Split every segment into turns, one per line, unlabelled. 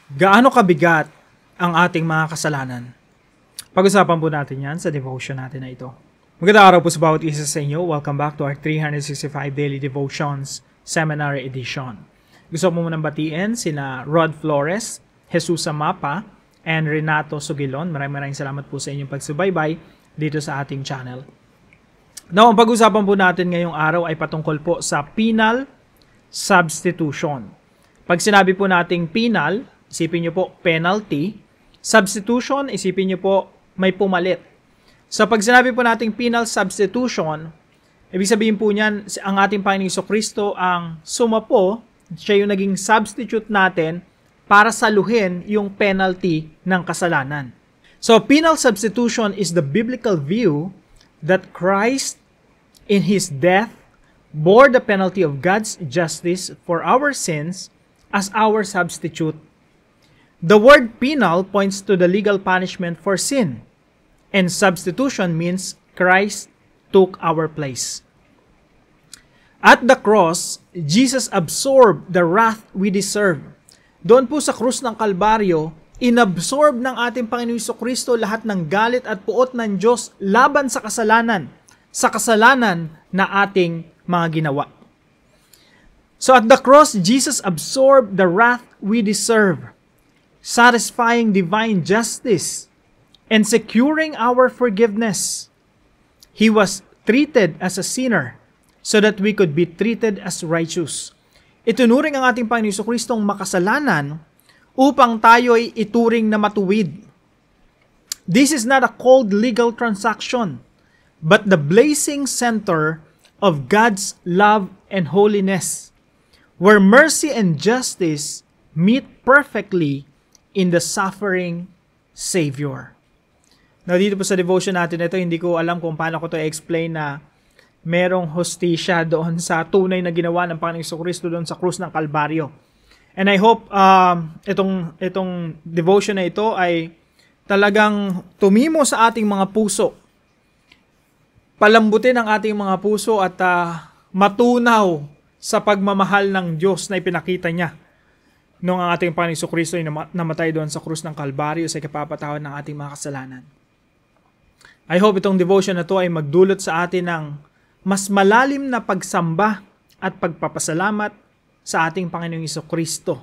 Gaano kabigat ang ating mga kasalanan? Pag-usapan po natin yan sa devotion natin na ito. Magandang araw po sa bawat isa sa inyo. Welcome back to our 365 Daily Devotions Seminary Edition. Gusto ko munang batiin sina Rod Flores, Jesus Amapa, and Renato Sugilon. Maraming salamat po sa inyong pagsubaybay dito sa ating channel. Now, ang pag-usapan po natin ngayong araw ay patungkol po sa penal substitution. Pag sinabi po nating penal, isipin nyo po penalty. Substitution, isipin nyo po may pumalit. So pag sinabi po nating penal substitution, ibig sabihin po niyan, ang ating Panginoong Jesucristo ang sumapo, siya yung naging substitute natin para saluhin yung penalty ng kasalanan. So penal substitution is the biblical view that Christ in His death bore the penalty of God's justice for our sins as our substitute. The word penal points to the legal punishment for sin, and substitution means Christ took our place. At the cross, Jesus absorbed the wrath we deserve. Doon po sa krus ng Kalbaryo, inabsorb ng ating Panginoong Jesucristo lahat ng galit at puot ng Diyos laban sa kasalanan na ating mga ginawa. So at the cross, Jesus absorbed the wrath we deserve, satisfying divine justice and securing our forgiveness. He was treated as a sinner so that we could be treated as righteous. Itunuring ang ating Panginoong Jesucristong makasalanan upang tayo ay ituring na matuwid. This is not a cold legal transaction, but the blazing center of God's love and holiness, where mercy and justice meet perfectly in the suffering Savior. Now, dito po sa devotion natin ito, hindi ko alam kung paano ko to explain na merong hostisya doon sa tunay na ginawa ng Panginoong Jesucristo doon sa krus ng Kalbaryo. And I hope itong devotion na ito ay talagang tumimo sa ating mga puso. Palambutin ang ating mga puso at matunaw sa pagmamahal ng Diyos na ipinakita niya nung ang ating Panginoong Jesucristo ay namatay doon sa krus ng Kalbaryo sa ikapapatawad ng ating mga kasalanan. I hope itong devotion na ito ay magdulot sa atin ng mas malalim na pagsamba at pagpapasalamat sa ating Panginoong Jesucristo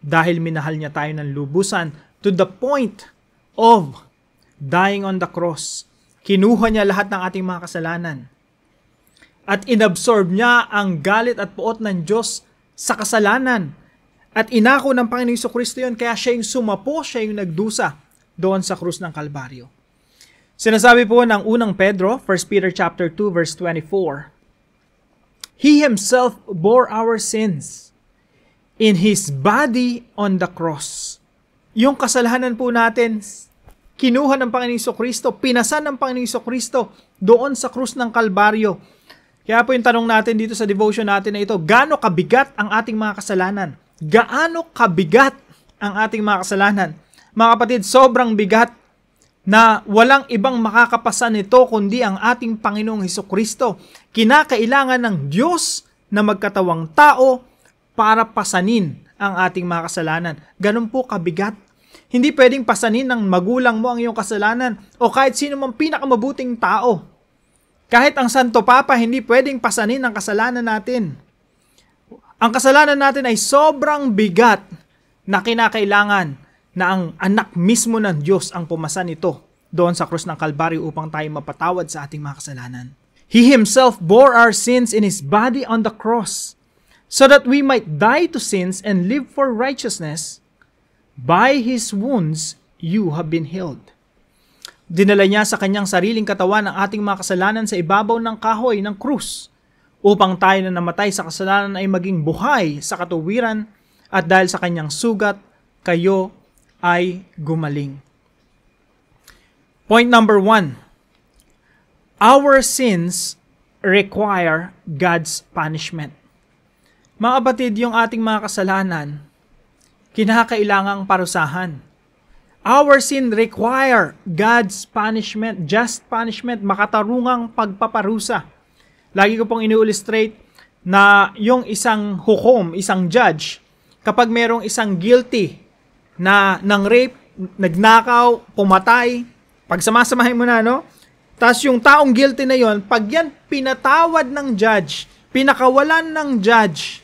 dahil minahal niya tayo ng lubusan to the point of dying on the cross. Kinuha niya lahat ng ating mga kasalanan at inabsorb niya ang galit at puot ng Diyos sa kasalanan. At inako ng Panginoong Jesucristo yun, kaya siya yung sumapo, siya yung nagdusa doon sa krus ng Kalbaryo. Sinasabi po ng unang Pedro, 1 Peter chapter 2 verse 24, He Himself bore our sins in His body on the cross. Yung kasalanan po natin, kinuha ng Panginoong Jesucristo, pinasan ng Panginoong Jesucristo doon sa krus ng Kalbaryo. Kaya po yung tanong natin dito sa devotion natin na ito, gaano kabigat ang ating mga kasalanan? Gaano kabigat ang ating mga kasalanan? Mga kapatid, sobrang bigat na walang ibang makakapasan nito kundi ang ating Panginoong Jesucristo. Kinakailangan ng Diyos na magkatawang tao para pasanin ang ating mga kasalanan. Ganun po kabigat. Hindi pwedeng pasanin ng magulang mo ang iyong kasalanan o kahit sino mang pinakamabuting tao. Kahit ang Santo Papa, hindi pwedeng pasanin ang kasalanan natin. Ang kasalanan natin ay sobrang bigat na kinakailangan na ang anak mismo ng Diyos ang pumasan ito doon sa krus ng Kalbaryo upang tayo mapatawad sa ating mga kasalanan. He Himself bore our sins in His body on the cross so that we might die to sins and live for righteousness. By His wounds, you have been healed. Dinala niya sa kanyang sariling katawan ang ating mga kasalanan sa ibabaw ng kahoy ng krus upang tayo na namatay sa kasalanan ay maging buhay sa katuwiran at dahil sa kanyang sugat, kayo ay gumaling. Point number 1. Our sins require God's punishment. Mga kapatid, yung ating mga kasalanan, kinakailangang parusahan. Our sin require God's punishment, just punishment, makatarungang pagpaparusa. Lagi ko pong inu-illustrate na yung isang hukom, isang judge, kapag merong isang guilty na ng rape, nagnakaw, pumatay, pagsamasamahin mo na, no? Tapos yung taong guilty na yon, pag yan pinatawad ng judge, pinakawalan ng judge,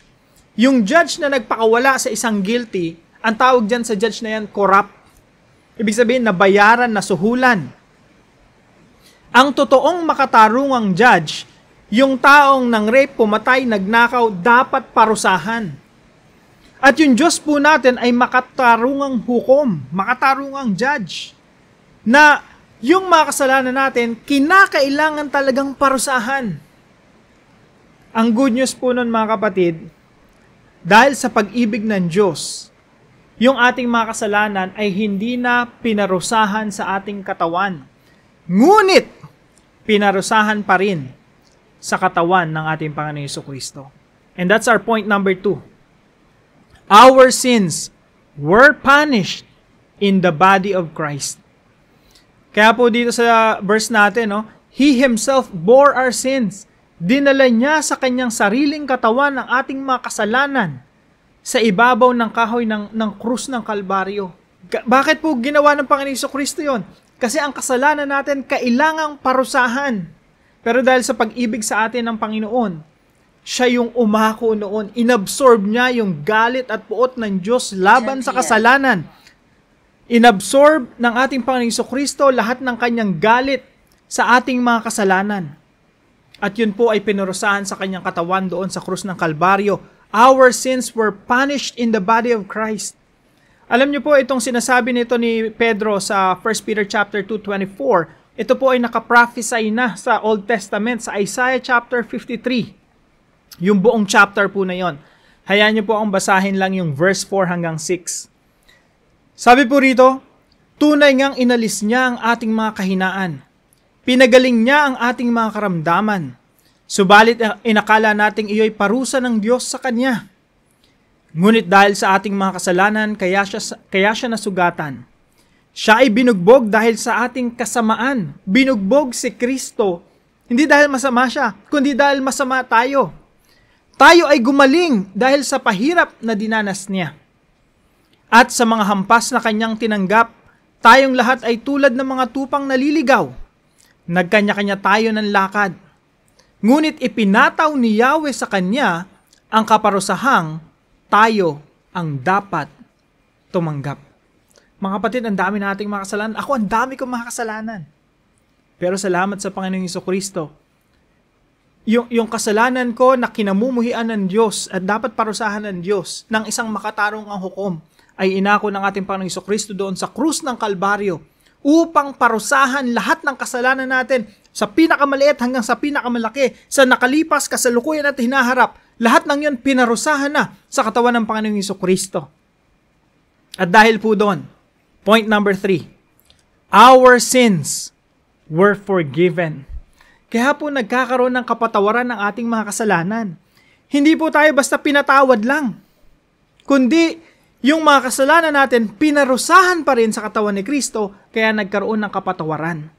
yung judge na nagpakawala sa isang guilty, ang tawag dyan sa judge na yan, corrupt. Ibig sabihin, nabayaran, nasuhulan. Ang totoong makatarungang judge, yung taong ng rape, pumatay, nagnakaw, dapat parusahan. At yung Diyos po natin ay makatarungang hukom, makatarungang judge, na yung mga kasalanan natin, kinakailangan talagang parusahan. Ang good news po nun mga kapatid, dahil sa pag-ibig ng Diyos, yung ating mga kasalanan ay hindi na pinarusahan sa ating katawan. Ngunit, pinarusahan pa rin sa katawan ng ating Panginoon Jesucristo. And that's our point number 2. Our sins were punished in the body of Christ. Kaya po dito sa verse natin, no, He Himself bore our sins. Dinala niya sa kanyang sariling katawan ang ating mga kasalanan sa ibabaw ng kahoy ng krus ng Kalbaryo. Bakit po ginawa ng Panginoon Jesucristo yon? Kasi ang kasalanan natin kailangang parusahan. Pero dahil sa pag-ibig sa atin ng Panginoon, siya yung umako noon. Inabsorb niya yung galit at puot ng Diyos laban sa kasalanan. Inabsorb ng ating Panginoon Jesucristo lahat ng kanyang galit sa ating mga kasalanan. At yun po ay pinurusahan sa kanyang katawan doon sa krus ng Kalbaryo. Our sins were punished in the body of Christ. Alam niyo po itong sinasabi nito ni Pedro sa 1 Peter chapter 2:24. Ito po ay nakaprophesy na sa Old Testament sa Isaiah chapter 53. Yung buong chapter po na yon. Hayaan niyo po akong basahin lang yung verse 4 hanggang 6. Sabi po rito, tunay ngang inalis niya ang ating mga kahinaan. Pinagaling niya ang ating mga karamdaman. Subalit inakala nating iyo'y parusa ng Diyos sa Kanya. Ngunit dahil sa ating mga kasalanan, kaya siya nasugatan. Siya ay binugbog dahil sa ating kasamaan. Binugbog si Kristo, hindi dahil masama siya, kundi dahil masama tayo. Tayo ay gumaling dahil sa pahirap na dinanas niya. At sa mga hampas na kanyang tinanggap, tayong lahat ay tulad ng mga tupang naliligaw. Nagkanya-kanya tayo ng lakad. Ngunit ipinataw ni Yahweh sa kanya ang kaparusahang tayo ang dapat tumanggap. Mga kapatid, ang dami nating mga kasalanan. Ako, ang dami kong mga kasalanan. Pero salamat sa Panginoong Jesucristo. Yung kasalanan ko na kinamumuhian ng Diyos at dapat parusahan ng Diyos ng isang makatarong ang hukom ay inako ng ating Panginoong Jesucristo doon sa krus ng Kalbaryo upang parusahan lahat ng kasalanan natin sa pinakamaliit hanggang sa pinakamalaki, sa nakalipas, kasalukuyan at hinaharap. Lahat ng yun pinarusahan na sa katawan ng Panginoong Jesucristo. At dahil po doon, point number 3, our sins were forgiven. Kaya po nagkakaroon ng kapatawaran ng ating mga kasalanan. Hindi po tayo basta pinatawad lang, kundi yung mga kasalanan natin, pinarusahan pa rin sa katawan ni Kristo, kaya nagkaroon ng kapatawaran.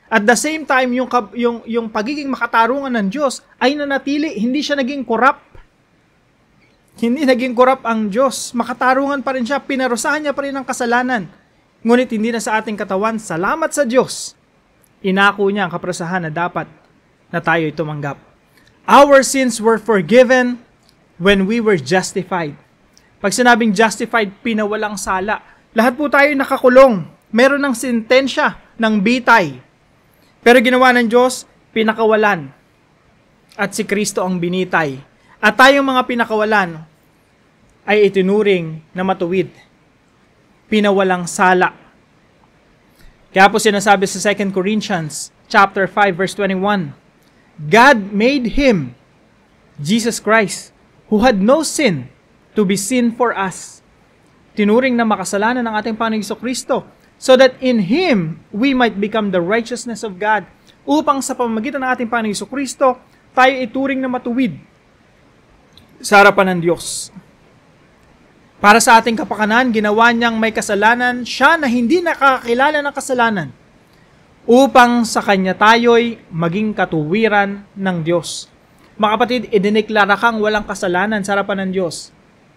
At the same time, yung pagiging makatarungan ng Diyos ay nanatili, hindi siya naging corrupt. Hindi naging corrupt ang Diyos. Makatarungan pa rin siya, pinarusahan niya pa rin ang kasalanan. Ngunit hindi na sa ating katawan, salamat sa Diyos. Inako niya ang kaparusahan na dapat na tayo'y tumanggap. Our sins were forgiven when we were justified. Pag sinabing justified, pinawalang sala. Lahat po tayo nakakulong. Meron ng sentensya ng bitay. Pero ginawa ng Diyos, pinakawalan. At si Kristo ang binitay. At tayong mga pinakawalan ay itinuring na matuwid. Pinawalang sala. Kaya po sinasabi sa 2 Corinthians chapter 5 verse 21, God made Him, Jesus Christ, who had no sin, to be sin for us. Tinuring na makasalanan ng ating Panginoong Jesucristo, so that in Him we might become the righteousness of God, upang sa pamamagitan ng ating Panginoong Jesucristo, tayo ituring na matuwid sa harapan ng Diyos. Para sa ating kapakanan, ginawa niyang may kasalanan siya na hindi nakakakilala ng kasalanan, upang sa Kanya tayo'y maging katuwiran ng Diyos. Mga kapatid, idineklara kang walang kasalanan sa harapan ng Diyos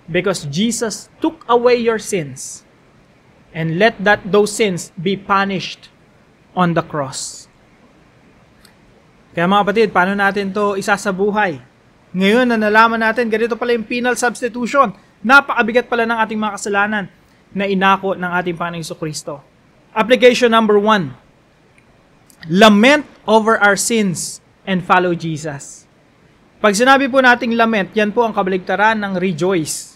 because Jesus took away your sins. And let those sins be punished on the cross. Kaya mga kapatid, paano natin to isasabuhay? Ngayon na nalaman natin, ganito pala yung penal substitution. Napakabigat pala ng ating mga kasalanan na inako ng ating Panginoong Jesucristo. Application number 1. Lament over our sins and follow Jesus. Pag sinabi po nating lament, yan po ang kabaligtaran ng rejoice.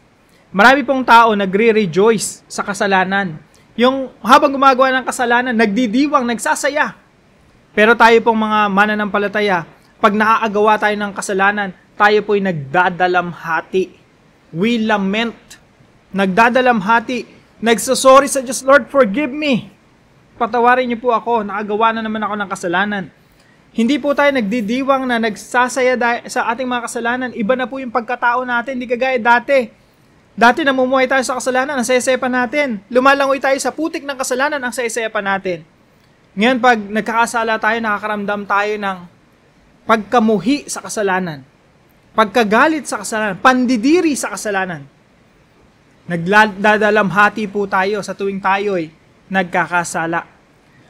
Marami pong tao nagre-rejoice sa kasalanan. Yung habang gumagawa ng kasalanan, nagdidiwang, nagsasaya. Pero tayo pong mga mananampalataya, pag naaagawa tayo ng kasalanan, tayo po'y nagdadalamhati. We lament. Nagdadalamhati. Nagsasorry sa Diyos, Lord, forgive me. Patawarin niyo po ako, naagawa na naman ako ng kasalanan. Hindi po tayo nagdidiwang na nagsasaya sa ating mga kasalanan. Iba na po yung pagkatao natin, hindi kagaya dati. Dati namumuhay tayo sa kasalanan, ang saya-saya pa natin. Lumalangoy tayo sa putik ng kasalanan, ang saya-saya pa natin. Ngayon, pag nagkakasala tayo, nakakaramdam tayo ng pagkamuhi sa kasalanan, pagkagalit sa kasalanan, pandidiri sa kasalanan. Nagdadalamhati po tayo sa tuwing tayo'y nagkakasala.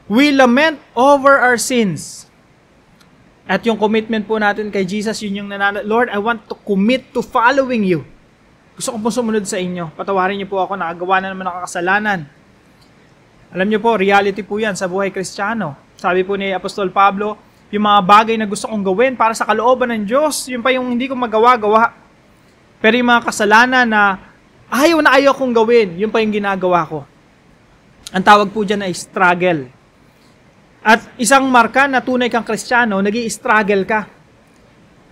We lament over our sins. At yung commitment po natin kay Jesus, yun yung Lord, I want to commit to following you. Gusto ko po sumunod sa inyo. Patawarin niyo po ako, nakagawa na naman ng kasalanan. Alam niyo po, reality po yan sa buhay Kristiyano. Sabi po ni Apostol Pablo, yung mga bagay na gusto kong gawin para sa kalooban ng Diyos, yun pa yung hindi ko magawa-gawa. Pero yung mga kasalanan na ayaw kong gawin, yun pa yung ginagawa ko. Ang tawag po dyan ay struggle. At isang marka na tunay kang Kristiyano, nag-i-struggle ka.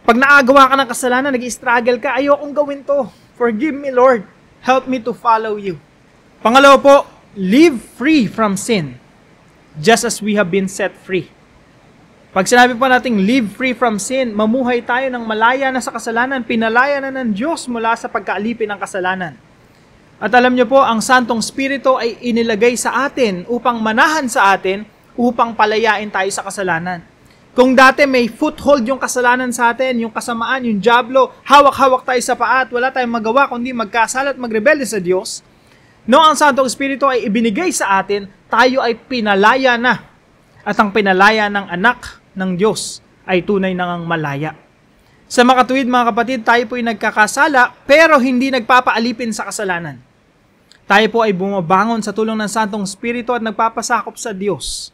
Pag naagawa ka ng kasalanan, nag-i-struggle ka, ayokong gawin to. Forgive me, Lord. Help me to follow you. Pangalawa po, live free from sin, just as we have been set free. Pag sinabi po nating live free from sin, mamuhay tayo ng malaya na sa kasalanan, pinalaya na ng Diyos mula sa pagkaalipin ng kasalanan. At alam niyo po, ang Santong Espiritu ay inilagay sa atin upang manahan sa atin, upang palayain tayo sa kasalanan. Kung dati may foothold yung kasalanan sa atin, yung kasamaan, yung dyablo, hawak-hawak tayo sa paa at wala tayong magawa kundi magkasala at magrebelde sa Diyos, no, ang Santong Espiritu ay ibinigay sa atin, tayo ay pinalaya na. At ang pinalaya ng anak ng Diyos ay tunay nang malaya. Sa makatuwid mga kapatid, tayo po ay nagkakasala pero hindi nagpapaalipin sa kasalanan. Tayo po ay bumabangon sa tulong ng Santong Espiritu at nagpapasakop sa Diyos.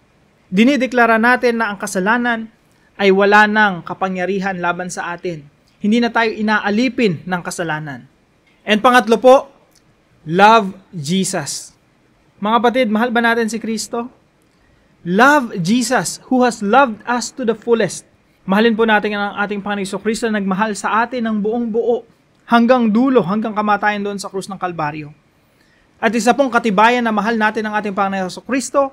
Dinideklara natin na ang kasalanan ay wala nang kapangyarihan laban sa atin. Hindi na tayo inaalipin ng kasalanan. And pangatlo po, love Jesus. Mga kapatid, mahal ba natin si Kristo? Love Jesus who has loved us to the fullest. Mahalin po natin ang ating Panginoong Jesucristo na nagmahal sa atin ng buong buo hanggang dulo, hanggang kamatayan doon sa krus ng Kalbaryo. At isa pong katibayan na mahal natin ang ating Panginoong Jesucristo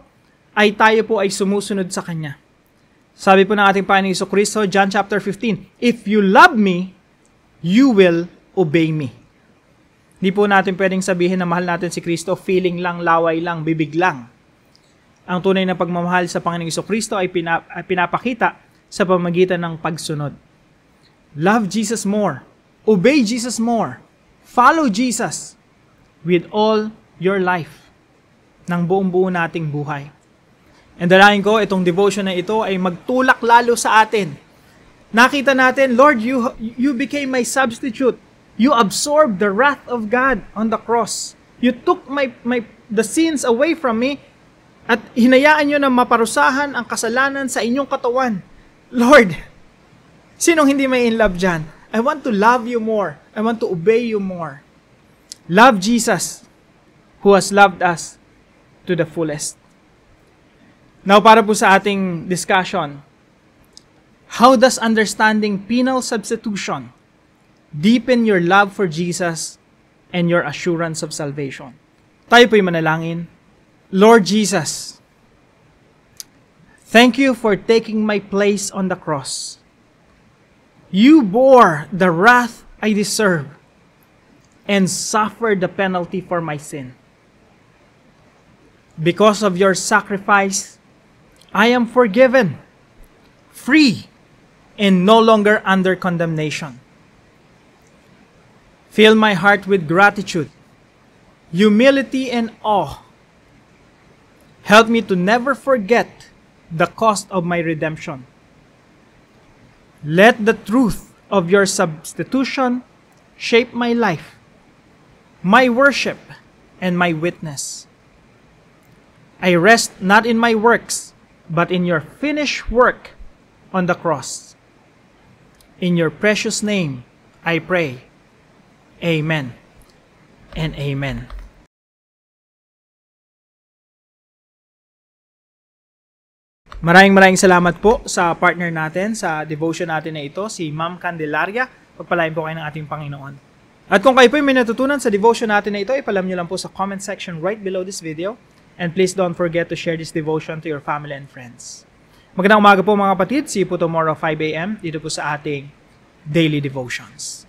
ay tayo po ay sumusunod sa Kanya. Sabi po ng ating Panginoong Jesucristo, John chapter 15, if you love me, you will obey me. Hindi po natin pwedeng sabihin na mahal natin si Kristo, feeling lang, laway lang, bibig lang. Ang tunay na pagmamahal sa Panginoong Jesucristo ay pinapakita sa pamamagitan ng pagsunod. Love Jesus more. Obey Jesus more. Follow Jesus with all your life ng buong-buo nating buhay. And dalangin ko, itong devotion na ito ay magtulak lalo sa atin. Nakita natin, Lord, you became my substitute. You absorbed the wrath of God on the cross. You took the sins away from me at hinayaan nyo na maparusahan ang kasalanan sa inyong katawan. Lord, sinong hindi may in love dyan? I want to love you more. I want to obey you more. Love Jesus who has loved us to the fullest. Now, para po sa ating discussion, how does understanding penal substitution deepen your love for Jesus and your assurance of salvation? Tayo po'y manalangin. Lord Jesus, thank you for taking my place on the cross. You bore the wrath I deserve and suffered the penalty for my sin. Because of your sacrifice, I am forgiven, free, and no longer under condemnation. Fill my heart with gratitude, humility, and awe Help me to never forget the cost of my redemption. Let the truth of your substitution shape my life, my worship, and my witness. I rest not in my works, but in your finished work on the cross. In your precious name, I pray. Amen and amen. Maraming salamat po sa partner natin sa devotion natin na ito, si Ma'am Candelaria. Pagpalain po kayo ng ating Panginoon. At kung kayo po may natutunan sa devotion natin na ito, ipalam nyo lang po sa comment section right below this video. And please don't forget to share this devotion to your family and friends. Magandang umaga po mga kapatid. See you po tomorrow 5 a.m. dito po sa ating Daily Devotions.